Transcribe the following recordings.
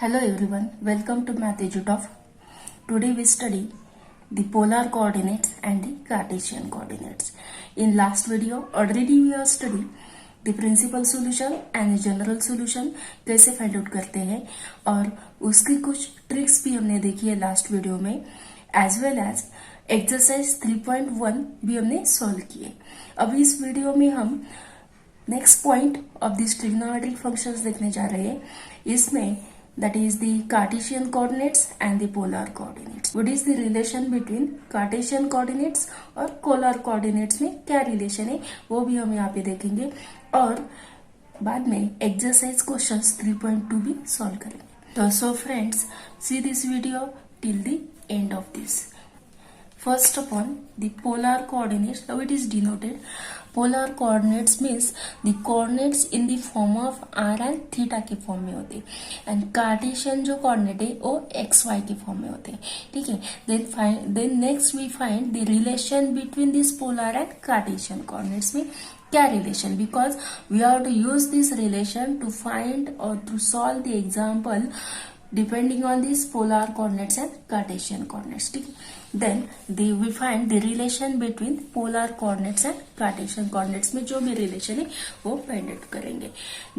Hello everyone, welcome to Math EduTop. Today we study the polar coordinates and the Cartesian coordinates. In last video already we have studied the principal solution and the general solution कैसे find out करते हैं और उसकी कुछ tricks भी हमने देखी है लास्ट वीडियो में एज वेल एज एक्सरसाइज 3.1 भी हमने सॉल्व किए। अब इस वीडियो में हम next point of this trigonometric functions देखने जा रहे हैं। इसमें that is the Cartesian coordinates and the polar coordinates. What is the relation between Cartesian coordinates और polar coordinates में क्या relation है वो भी हम यहाँ पे देखेंगे और बाद में exercise questions 3.2 भी solve करेंगे। तो so friends, see this video till the end of this. First upon the polar coordinates, how it is denoted. Polar coordinates means the coordinates in the form of r and theta के form में होते हैं and Cartesian जो coordinate है वो x Y के form में होते हैं। ठीक है, then next we find the relation between this polar and Cartesian coordinates में क्या relation, because we have to use this relation to find और to solve the example depending on these polar coordinates and Cartesian coordinates. ठीक है, then we find the relation between polar coordinates and Cartesian coordinates में जो भी relation है वो find out करेंगे।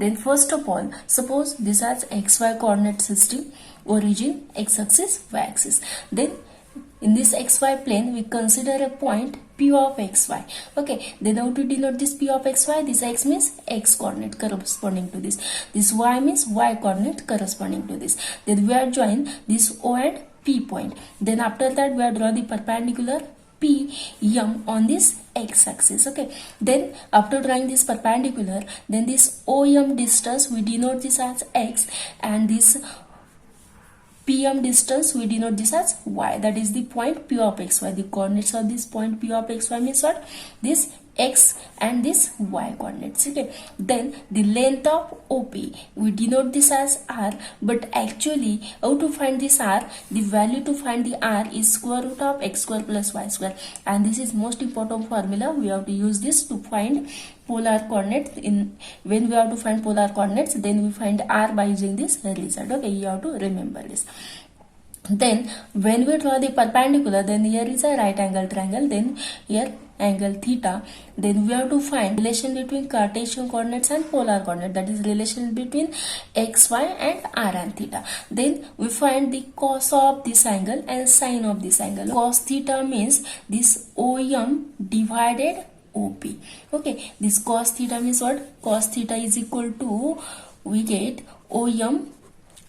Then first of all, suppose this has xy coordinate system, origin x axis, y axis. Then in this xy plane we consider a point p of xy. Okay, then how to denote this p of xy? This x means x coordinate corresponding to this y means y coordinate corresponding to this. Then we are join this o and p point. Then after that we are draw the perpendicular p m on this x axis. Okay, then after drawing this perpendicular, then this o m distance we denote this as x and this pm distance we denote this as y, that is the point p of xy. The coordinates of this point p of xy means what? This x and this y coordinates. Okay, then the length of OP we denote this as r, but actually how to find this r? The value to find the r is square root of x square plus y square, and this is most important formula. We have to use this to find polar coordinates. In when we have to find polar coordinates, then we find r by using this result. Okay, you have to remember this. Then when we draw the perpendicular, then here is a right angle triangle, then here angle theta. Then we have to find relation between Cartesian coordinates and polar coordinate, that is relation between x, y and r and theta. Then we find the cos of this angle and sine of this angle. Cos theta means this OM divided OP. Okay, this cos theta means what? Cos theta is equal to, we get OM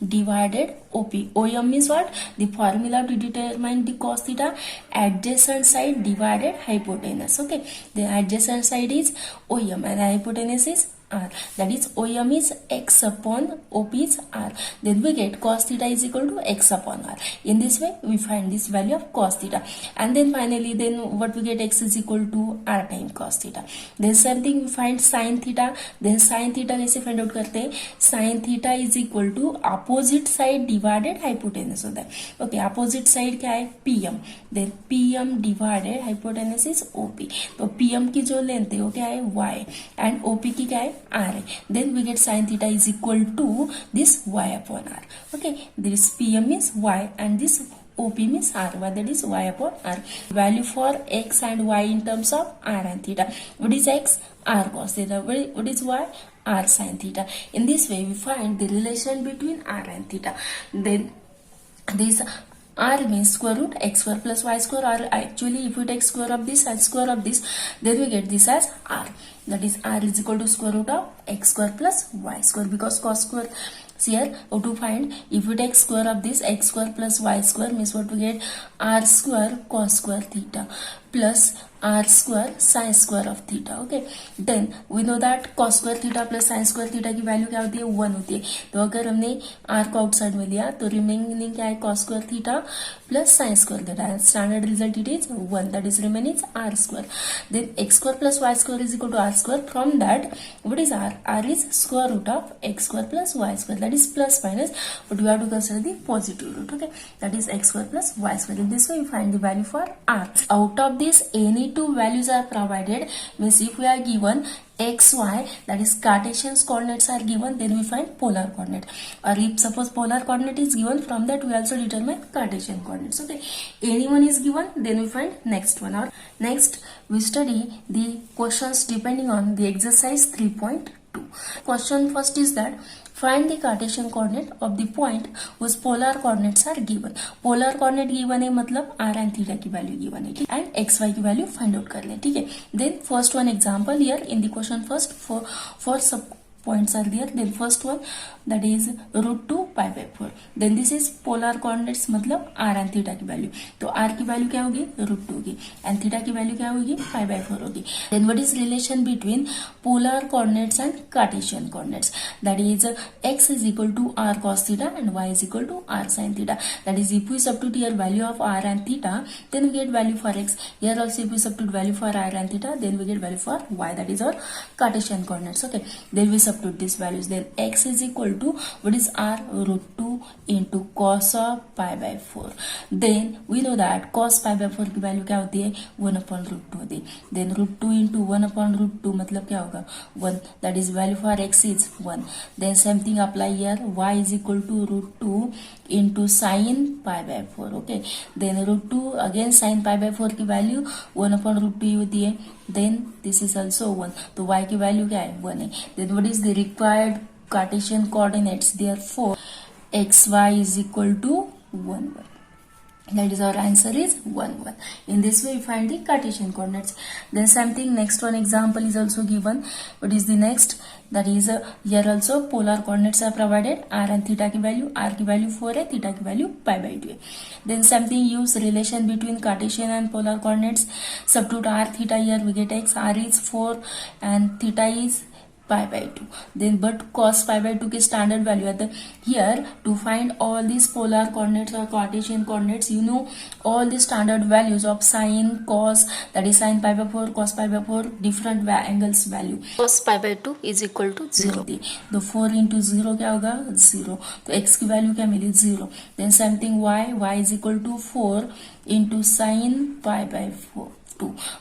divided OP. OM means what? The formula to determine the cos theta, adjacent side divided hypotenuse. Okay, the adjacent side is OM and hypotenuse is r, that is OM is x upon OP is r. Then we get cos theta is equal to x upon r. In this way we find this value of cos theta, and then finally then what we get, x is equal to r times cos theta. Then same thing we find sin theta. Then sin theta कैसे find out करते हैं? Sin theta is equal to opposite side divided hypotenuse होता है। Okay, opposite side क्या है? PM. Then PM divided hypotenuse is OP. तो PM की जो लेंथ है वो क्या है? Y, and OP की क्या है? R है। Then we get sin theta is equal to this y upon r. Okay, this PM is y and this OP means r, that is y upon r. Value for x and y in terms of r and theta. What is x? R cos theta. What is y? R sin theta. In this way we find the relation between r and theta. Then this r means square root x square plus y square, or actually if we take square of this and square of this, then we get this as r, that is r is equal to square root of x square plus y square, because cos square. So here how to find, if we take square of this x square plus y square means what we get? R square cos square theta plus r square sin square of theta. Okay, then we know that cos square theta plus sin square theta की value क्या होती है? 1 होती है। तो अगर हमने r को आउटसाइड में लिया तो रिमेनिंग क्या है? cos square theta plus sin square theta, and standard result it is 1, that is remaining is r square. Then x square plus y square is equal to r square. From that what is r? R is square root of x square plus y square, that is plus minus, but we have to consider the positive root. Okay, that is x square plus y square. In this way we find the value for r. Out of these any two values are provided, means if we are given x, y, that is Cartesian coordinates are given, then we find polar coordinate. Or if suppose polar coordinate is given, from that we also determine Cartesian coordinates. Okay, any one is given, then we find next one. Or next we study the questions depending on the exercise 3.2. Question first is that find the Cartesian coordinate of the point whose polar coordinates are given. polar coordinate given है मतलब r and theta की value given है, and x y की value find out कर ले. ठीक है, then first one example here in the question first for sub points are there. Then first one, that is root 2 pi by 4. then this is polar coordinates मतलब r and theta की value. तो r की value क्या होगी, root 2 होगी, and theta की value क्या होगी, pi by 4 होगी. then what is relation between polar coordinates and Cartesian coordinates? that is x is equal to r cos theta and y is equal to r sin theta. that is if we substitute here value of r and theta, then we get value for x. here also if we substitute value for r and theta, then we get value for y. that is our Cartesian coordinates. Okay, then we substitute these values. then x is equal to what is r, root 2 into cos of pi by 4. then we know that cos pi by 4 की value क्या होती है, 1 upon root 2 होती है. then root 2 into 1 upon root 2 मतलब क्या होगा, 1. that is value for x is 1. then same thing apply here, y is equal to root 2 into sin pi by 4. okay, then root 2 again sin pi by 4 की value 1 upon root 2 ही होती है. then this is also 1. तो y की value क्या है, 1 है. then what is the required Cartesian coordinates? therefore xy is equal to 1 1. that is our answer is 1 1. in this way we find the Cartesian coordinates. then something next one example is also given. what is the next? that is here also polar coordinates are provided. r and theta की value, r की value 4 है, theta की value pi by 2 है. then something use relation between Cartesian and polar coordinates. substitute r theta, here we get x, r is 4 and theta is pi by 2. then but cos pi by 2 की standard value है. here to find all these polar coordinates or Cartesian coordinates, you know all the standard values of sin, cos, that is sin pi by 4, cos pi by 4, different angles value. cos pi by 2 is equal to 0. तो 4 into 0 क्या होगा, 0. तो x की value क्या मिली, 0. then something y is equal to 4 into sin pi by 4.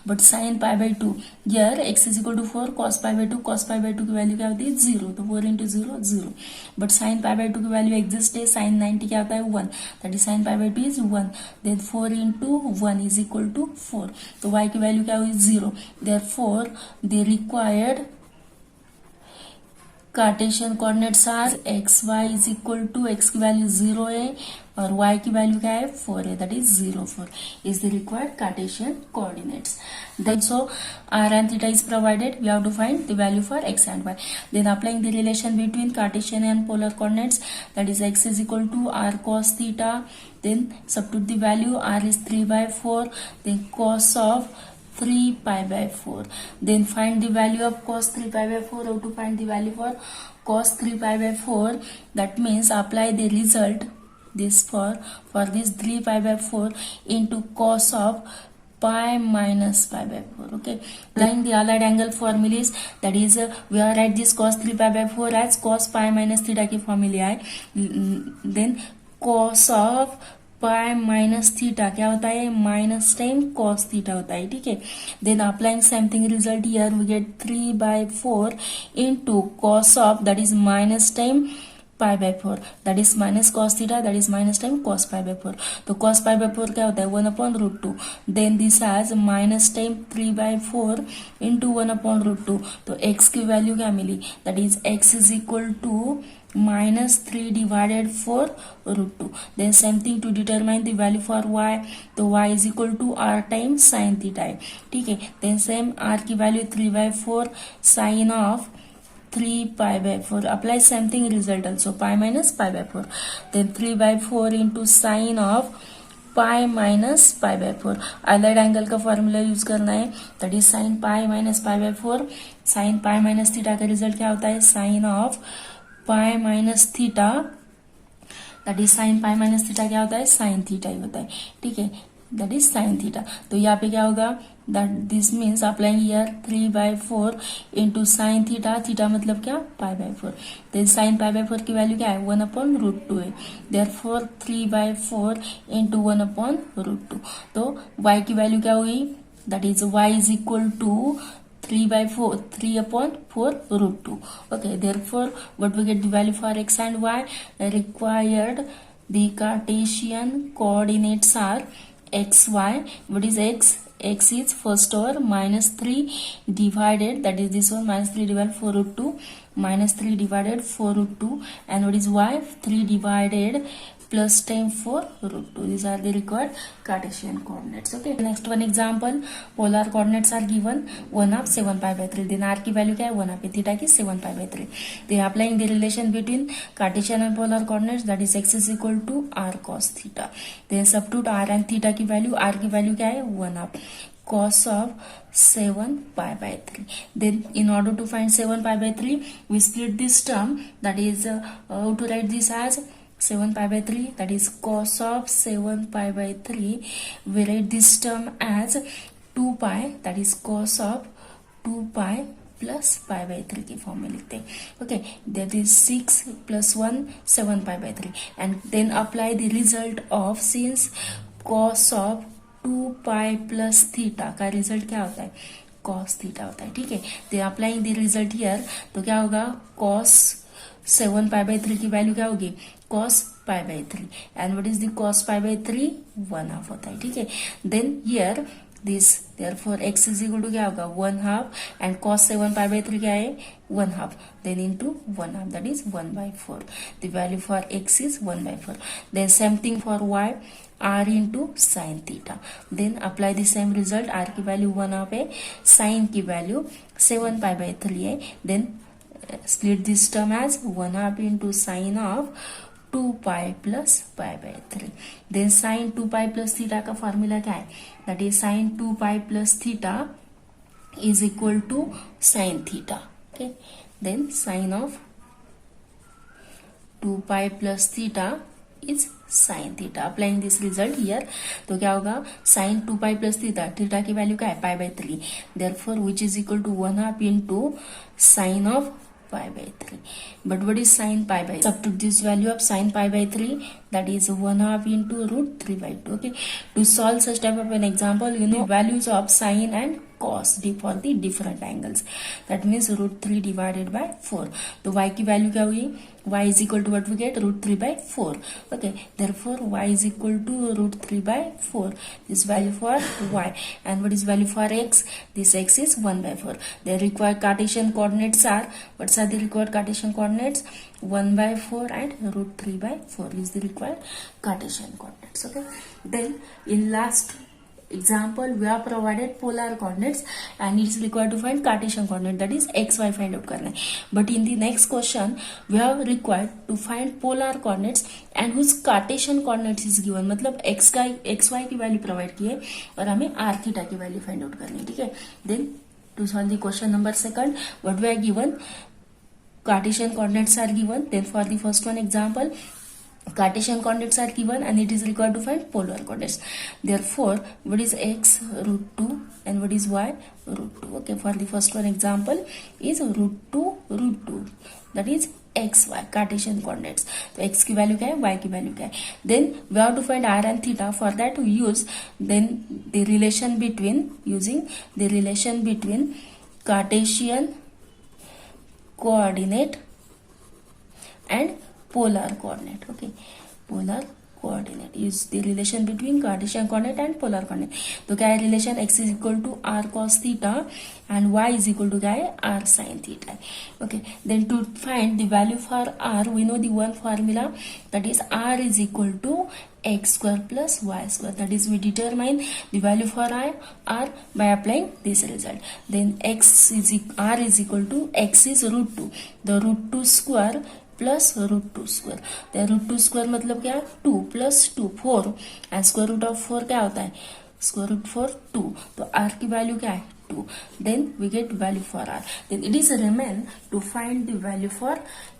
but sin pi by 2, here x is equal to 4, cos pi by 2, cos pi by 2 की value क्या होती है, 0. तो 4 into 0 0. but sin pi by 2 की value exist है, sin 90 क्या होता है, 1. that is sin pi by 2 is 1. then 4 into 1 is equal to 4. तो y की वैल्यू क्या हुई, 0. therefore the required Cartesian coordinates are x y is equal to, x की वैल्यू 0 है और y की वैल्यू क्या है, 4 है. that is 0 4 is the required Cartesian coordinates. then so r and theta is provided, we have to find the value for x and y. then applying the relation between Cartesian and polar coordinates, that is x is equal to r cos theta, then substitute the value, r is 3 by 4, then cos of 3 pi by 4. then find the value of cos 3 pi by 4. how to find the value for cos 3 pi by 4? that means apply the result this for this 3 pi by 4 into cos of pi minus pi by 4. okay, applying the allied angle formulas, that is we are write this cos 3 pi by 4 as cos pi minus theta की formula है. then cos of pi minus theta क्या होता है, minus time cos theta होता है. ठीक है, then applying something result, here we get 3 by 4 into cos of, that is minus time pi by 4, that is minus cos theta, that is minus time cos pi by 4. तो cos pi by 4 क्या होता है, 1 upon root 2. then this has minus time 3 by 4 into 1 upon root 2. तो x की value क्या मिली, that is x is equal to minus 3 divided 4 root 2. then same thing to determine the value for y, तो y is equal to r times sin theta है. ठीक है, then same r की value 3 by 4 sin of 3 pi by 4. apply same thing result also, pi minus pi by 4. then 3 by 4 into sin of pi minus pi by 4. allied angle का formula use करना है, that is sine pi minus pi by 4. Sine pi minus theta का result क्या होता है, sine of pi minus theta, that is sine pi minus theta क्या होता है, साइन थीटा ही होता है. ठीक है, दैट इज साइन थीटा. तो यहाँ पे क्या होगा, that this means applying here 3 by 4 into sine theta, theta मतलब क्या, पाई बाय 4. तो साइन पाई बाय 4 की वैल्यू क्या है, 1 upon root 2 है. Therefore 3 by 4 into 1 upon root 2. तो y की वैल्यू क्या हुई, that is y is equal to 3 by 4, 3 upon 4 root 2. Okay, therefore what we get the value for x and y required. The Cartesian coordinates are x, y. What is x? X is first over minus 3 divided, that is this one, minus 3 divided 4 root 2, minus 3 divided 4 root 2, and what is y? 3 divided plus time 4 root 2. These are the required Cartesian coordinates. Okay, next one example, polar coordinates are given 1/2 7 pi by 3. Then r की value क्या है? 1/2 theta की 7 pi by 3. They are applying the relation between Cartesian and polar coordinates, that is x is equal to r cos theta. Then substitute r and theta की value, r की value क्या है? 1/2 cos of 7 pi by 3. Then in order to find 7 pi by 3, we split this term, that is how to write this as 7 pi by 3, that is cos of 7 pi by 3. We write this term as 2 pi, that is cos of 2 pi plus pi by 3 की form में लिखते हैं. Okay, that is 6 plus 1 7 pi by 3, and then apply the result of, since cos of 2 pi plus theta का result क्या होता है? cos theta होता है. ठीक है, then applying the result here, तो क्या होगा? cos 7 pi by 3 की वैल्यू क्या होगी? cos pi by 3, and what is the cos pi by 3? 1/2 होता है. ठीक है, then here this, therefore x is equal to क्या होगा? 1/2, and cos 7 pi by 3 क्या है? 1/2, then into 1/2, that is 1/4. The value for x is 1/4. Then same thing for y, r into sin theta. Then apply the same result. r की value 1/2 है, sin की value 7 pi by 3 है. Then split this term as 1/2 into sin of 2 pi plus pi by 3. Then sin 2 pi plus theta का formula क्या है? That is sin 2 pi plus theta is equal to sin theta. Okay, then sin of 2 pi plus theta is sin theta. Applying this result here, तो क्या होगा? sin 2 pi plus theta, theta की value क्या है? pi by 3. Therefore which is equal to 1/2 into sin of pi by 3. But what is sin pi by 3? Substitute this value of sin pi by 3, that is 1/2 into root 3 by 2. Okay, to solve such type of an example, you know values of sin and cos for the different angles. That means root 3 divided by 4. तो y की value क्या हुई? y is equal to what we get? root 3 by 4. Okay, therefore y is equal to root 3 by 4. This value for y, and what is value for x? This x is 1/4. The required Cartesian coordinates are, what are the required Cartesian coordinates? 1/4 and root 3 by 4 is the required Cartesian coordinates. Okay, then in last example we are provided polar coordinates and it is required to find Cartesian coordinate, that is x y find out करना है. But in the next question we are required to find polar coordinates and whose Cartesian coordinates is given. मतलब x का x y की value provide की है और हमें r theta की वैल्यू फाइंड आउट करनी है. ठीक है, then to solve the question number second, what we are given? Cartesian coordinates are given. Then for the first one example, Cartesian coordinates are given and it is required to find polar coordinates. Therefore what is x? root 2, and what is y? root 2. Okay, for the first one example is root 2 root 2, that is x y Cartesian coordinates. तो x की value क्या है? y की value क्या है? Then we have to find r and theta. For that we use then the relation between, using the relation between Cartesian coordinate and polar coordinate. Okay, polar coordinate is the relation between Cartesian coordinate and polar coordinate. तो क्या है relation? x is equal to r cos theta and y is equal to क्या है? r sin theta. Okay, then to find the value for r, we know the one formula, that is r is equal to x square plus y square. That is we determine the value for r by applying this result. Then r is equal to x is root 2, the root 2 square plus root 2 square. The root 2 square मतलब क्या है? 2 plus 2 4, and square root of 4 क्या होता है? square root 4 2. तो r की value क्या है? 2. Then we get value for r. Then it is remain to find the value for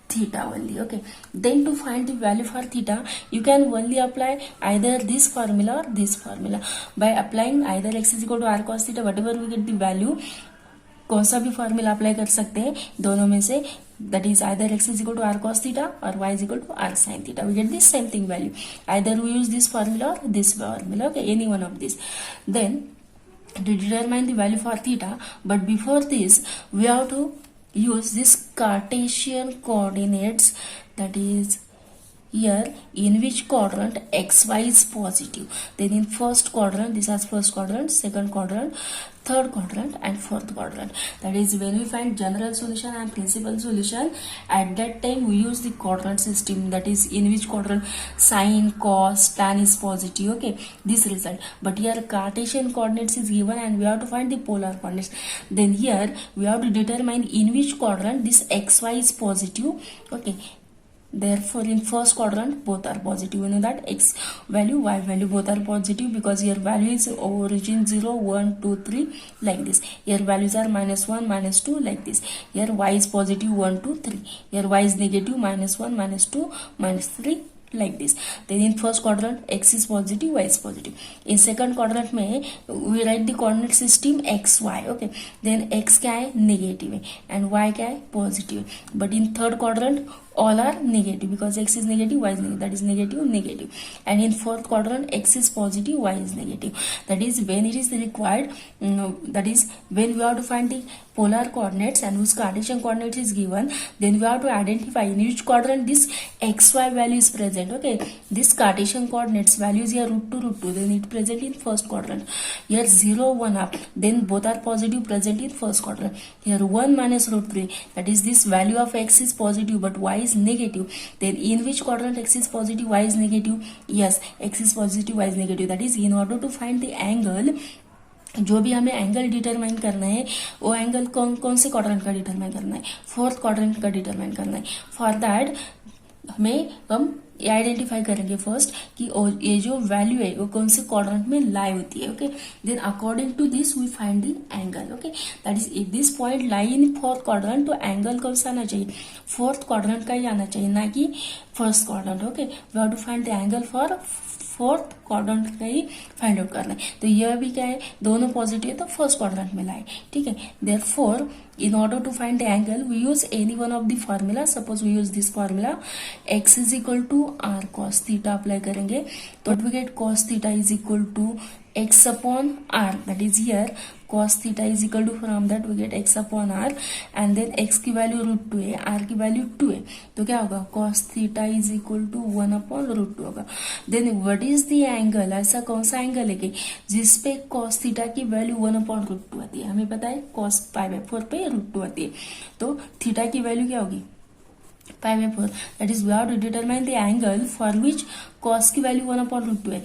theta only. Okay, then to find the value for theta you can only apply either this formula or this formula. By applying either x is equal to r cos theta, whatever we get the value, कौन सा भी formula apply कर सकते हैं दोनों में से, that is either x is equal to r cos theta or y is equal to r sin theta. We get this same thing value. Either we use this formula or this formula. Okay, any one of these. Then to determine the value for theta, but before this we have to use this Cartesian coordinates, that is here in which quadrant xy is positive. Then in first quadrant, this has first quadrant, second quadrant, third quadrant and fourth quadrant. That is when we find general solution and principal solution, at that time we use the quadrant system, that is in which quadrant sine, cos, tan is positive. Okay, this result. But here Cartesian coordinates is given and we have to find the polar coordinates. Then here we have to determine in which quadrant this xy is positive. Okay, therefore in first quadrant both are positive. You know that x value, y value both are positive because here value is origin 0 1 2 3 like this. Here values are -1 -2 like this. Here y is positive 1 2 3. Here y is negative -1 -2 -3 like this. Then in first quadrant x is positive, y is positive. In second quadrant में we write the coordinate system x y. Okay, then x क्या है negative है and y क्या है positive. But in third quadrant all are negative because x is negative, y is negative, that is negative negative. And in fourth quadrant x is positive, y is negative. That is when it is required, that is when we have to find the polar coordinates and whose Cartesian coordinates is given, then we have to identify in which quadrant this xy value is present. Okay, this Cartesian coordinates values here √2, then it present in first quadrant. Here 0 1 up, then both are positive, present in first quadrant. Here 1 minus √3, that is this value of x is positive but y is negative. Then in which quadrant x is positive, y is negative? Yes, x is positive, y is negative. That is in order to find the angle, जो भी हमें angle determine करना है वो angle कौन से quadrant का determine करना है, फोर्थ क्वाड्रेंट का डिटरमाइन करना है. फॉर दैट हमें हम आइडेंटिफाई करेंगे फर्स्ट कि ये जो वैल्यू है वो कौन से क्वाड्रेंट में लाई होती है. Okay, then according to this we find the angle. Okay, that is if this point lie in fourth quadrant तो एंगल कौन सा आना चाहिए, फोर्थ क्वाड्रेंट का ही आना चाहिए, ना कि first quadrant. Okay, we have to find the angle for fourth quadrant का ही फाइंड आउट करना है. तो यह भी क्या है, दोनों पॉजिटिव है तो फर्स्ट क्वाड्रेंट में लाए. ठीक है, therefore in order to find the angle we use any one of the formula. Suppose we use this formula, x is equal to r cos theta apply करेंगे तो we get cos theta is equal to x upon r, that is here cos theta is equal to, from that we get x upon r and then x की value √2 है, r की value 2 है, तो क्या होगा cos theta is equal to 1 upon √2 होगा. then what is the angle, ऐसा कौन सा एंगल है कि जिसपे cos theta की वैल्यू 1 upon √2 आती है. हमें पता है cos π/4 पे √2 आती है, तो थीटा की वैल्यू क्या होगी π/4. That is we have to determine the angle for which cos की वैल्यू 1 upon √2 है,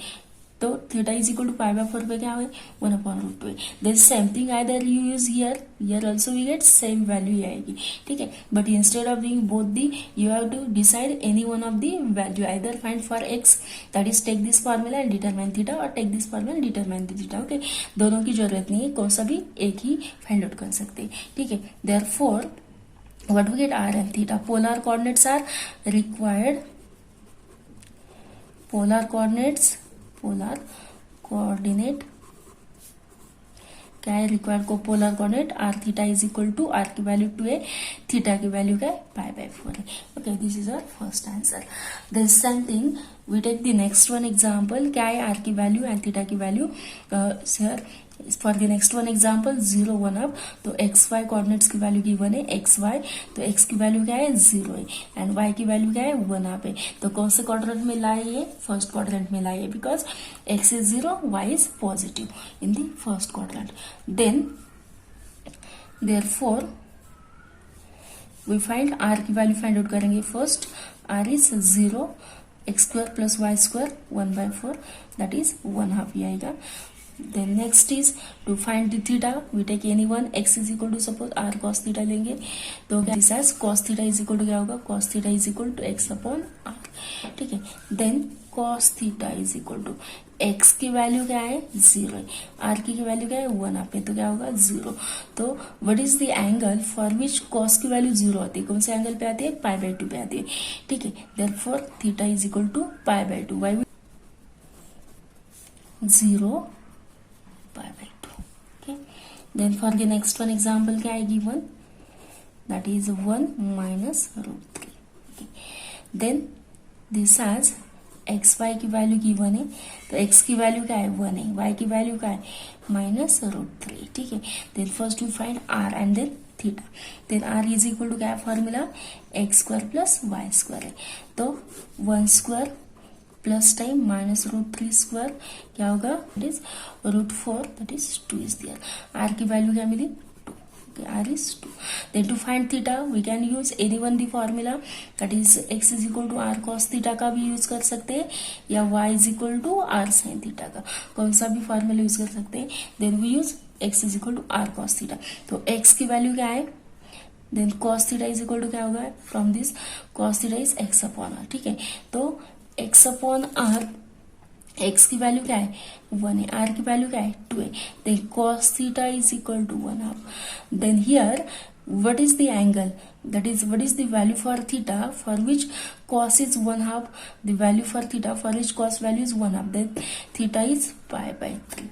तो थीटा इज इक्वल टू π/4 पे क्या है 1 upon √2 है. Then same thing either you use here also we get same value आएगी. ठीक है, but instead of doing both the you have to decide any one of the value, either find for x, that is take this formula and determine theta, और take this formula and determine theta. Okay, दोनों की जरूरत नहीं है, कौन सा भी एक ही फाइंड आउट कर सकते हैं. ठीक है, therefore what we get r and theta, polar coordinates are required, polar coordinate क्या है रिक्वायर्ड को polar coordinate r theta is equal to, r की वैल्यू 2 है, थीटा की वैल्यू क्या है π/4 है. Okay, this is our first answer. The same thing we take the next one example, क्या है आर की वैल्यू एंड थीटा की value. Sir for the next one example 0 1 up, तो एक्स वाई कोऑर्डिनेट्स की value given है x y, तो x की value क्या है 0 है एंड वाई की वैल्यू क्या है 1 अप है. तो कौन से क्वाड्रेंट में लाए ये, फर्स्ट क्वाड्रेंट में लाए, because x is 0 y is positive in the first quadrant. Then therefore we find r की वैल्यू फाइंड आउट करेंगे. First r is 0, x² + y² 1/4, that is 1 half ही आएगा. Then next is to find the theta, we take any one, x is equal to suppose r cos theta लेंगे, तो this as cos theta is equal to क्या होगा, cos theta is equal to x upon r. ठीक है, then cos theta is equal to x की value क्या है 0 है, r की वैल्यू क्या है 1 आप है, तो क्या होगा 0. तो what is the angle for which cos की वैल्यू 0 आती है, कौन से एंगल पे आती है π/2 पे आती है. ठीक है, therefore theta is equal to π/2, y 0 π/2. Okay, then for the next one example क्या है given, that is 1 minus √3. Okay, then this has x y की वैल्यू गिवन है, तो एक्स की वैल्यू क्या है 1 है, वाई की वैल्यू क्या है -√3, ठीक है। Then first we find r and then theta, then r is equal to क्या है फॉर्मूला x² प्लस y² है, तो 1² प्लस टाइम -√3² क्या होगा, it is √4, that is 2 is there. R की वैल्यू क्या मिली 2, r is 2. Then to find theta we can use any one the formula, that is x is equal to r cos theta का भी use कर सकते हैं या y is equal to r sin theta का, कौन सा भी फॉर्मूला यूज कर सकते हैं। Then we use x is equal to r cos theta, तो x की वैल्यू क्या है, then cos theta is equal to क्या होगा, from this cos theta is x upon r, ठीक है। तो x upon r, x की वैल्यू क्या है 1 है, r की वैल्यू क्या है 2 है, then cos theta is equal to 1/2. Then here what is the angle, that is what is the value for theta for which cos is 1/2, the value for theta for which cos value is 1/2, then theta is pi/3.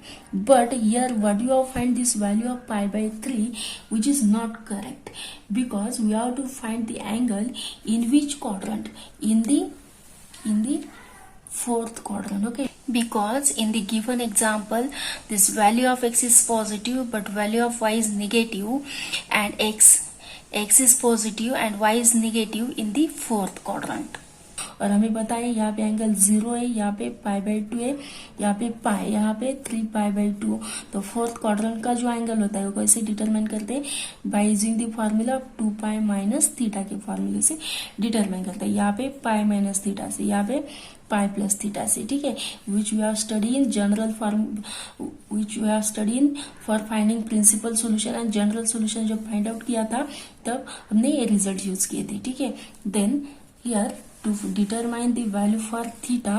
But here what you have find this value of pi/3 which is not correct, because we have to find the angle in which quadrant, in the fourth quadrant, okay, because in the given example this value of x is positive but value of y is negative, and x is positive and y is negative in the fourth quadrant, और हमें पता है यहाँ पे angle 0 है, यहाँ पे pi/2 है, यहाँ पे पाई, यहाँ पे 3 pi/2, तो फोर्थ क्वाड्रेंट का जो एंगल होता है वो कैसे डिटरमाइन करते हैं, by using the formula 2 minus theta के फॉर्मूले से डिटरमाइन करते हैं, यहाँ पे पाई माइनस थीटा से, यहाँ पे पाई प्लस थीटा से, ठीक है, which we have study in general form, which we have study in for finding principal solution and general solution जब फाइंड आउट किया था तब हमने ये रिजल्ट यूज किए थे, ठीक है। Then here to determine the value for theta,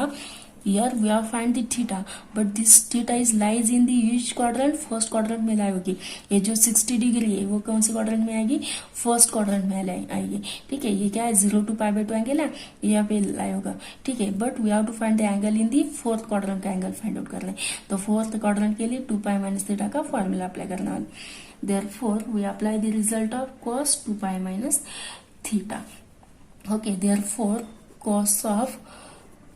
here we have find the theta, but this theta is lies in the which quadrant, first quadrant में लाई होगी, ये जो 60 डिग्री है वो कौन से क्वाड्रेंट में आएगी, फर्स्ट क्वाड्रेंट में आएगी, ठीक है। ये क्या है 0 to pi/2 एंगल है, यहाँ पे लाई होगा, ठीक है, but we have to find the angle in the fourth quadrant का एंगल फाइंड आउट कर ले, तो फोर्थ क्वाड्रेंट के लिए 2 pi माइनस थीटा का फॉर्मूला अप्लाई करना है, therefore we apply the result of cos 2 pi minus theta, okay, therefore cos of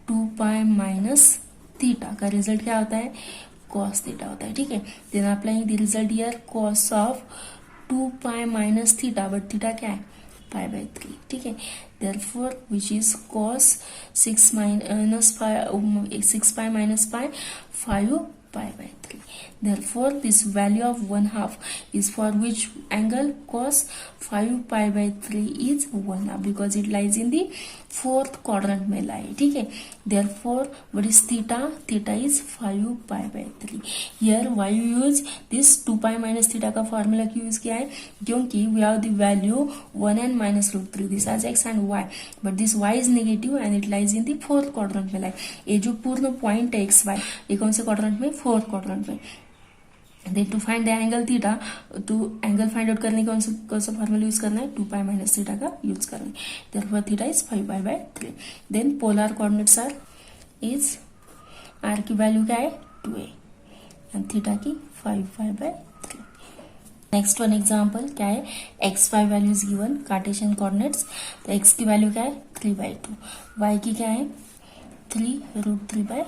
2 pi minus theta का रिजल्ट क्या होता है, cos थीटा होता है, ठीक है। Then applying the result here cos of 2 pi minus theta, but theta क्या है pi/3, ठीक है, therefore which is cos 6 pi minus pi 5 pi/3. Therefore this value of 1/2 is for which angle, cos 5 pi/3 is 1/2, because it lies in the fourth quadrant में lie, ठीक है। Therefore what is theta, theta is 5 pi/3. Here why you use this 2 pi minus theta का formula क्यों use किया है, क्योंकि we have the value 1 and -√3, this as x and y, but this y is negative and it lies in the fourth quadrant में lie, ये जो पूर्ण point है x y ये कौन से क्वाड्रेंट में, फोर्थ क्वाड्रेंट में। Then to find the angle theta, to angle find out करने कौन सा फॉर्मूला यूज करना है, 2 pi माइनस थीटा का यूज करना है, therefore theta is 5 pi/3. Then polar coordinates r is, r की वैल्यू क्या है 2 है एंड थीटा की 5 pi/3. नेक्स्ट वन एग्जांपल क्या है, x y value is given, cartesian coordinates, तो एक्स की वैल्यू क्या है 3/2, वाई की क्या है 3√3/2,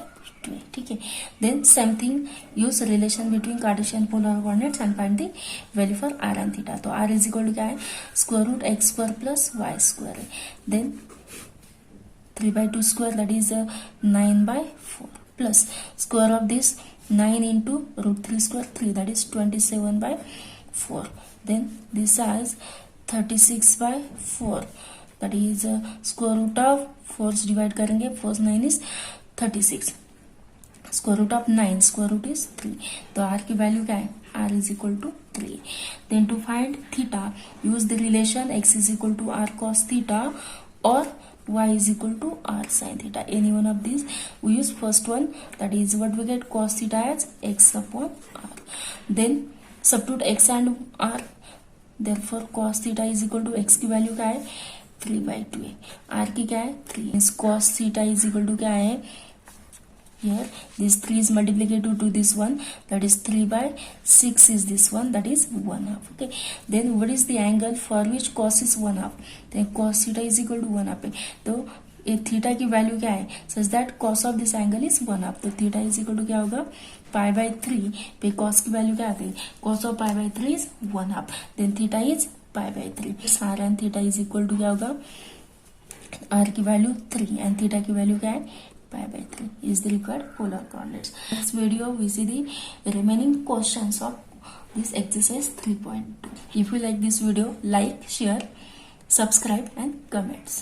ठीक है। Then same thing use relation between cartesian polar coordinates and find the value for r and theta, तो आर इज इक्वल टू क्या है √x² प्लस y² है, देन 3/2² that is 9/4 plus square of this 9 into √3² 3, that is 27/4, then this as 36/4, that is square root of 4 divide करेंगे, 4 9 is 36, square root of 9 square root is 3, तो r की value क्या है, r is equal to 3. Then to find theta use the relation x is equal to r cos theta और y is equal to r sin theta, any one of these we use first one, that is what we get, cos theta as x upon r, then substitute x and r, therefore cos theta is equal to x की value क्या है 3/2 है, r की क्या है 3, cos theta is equal to क्या है, here this 3 is multiplicative to this one, that is 3/6 is this one, that is 1/2, okay. Then what is the angle for which cos is 1/2, then cos theta is equal to 1/2 है, तो ये theta की value क्या है, such that cos of this angle is 1/2, तो theta is equal to क्या होगा, π/3 पे कॉस की वैल्यू क्या आती है, cos of π/3 is 1/2, then theta is π/3, r and theta is equal to क्या होगा, आर की वैल्यू 3 एंड थीटा की वैल्यू क्या है, π/3 is the required polar coordinates. Next video we see the remaining questions of this exercise 3.2. If you like this video, like, share, subscribe and comments.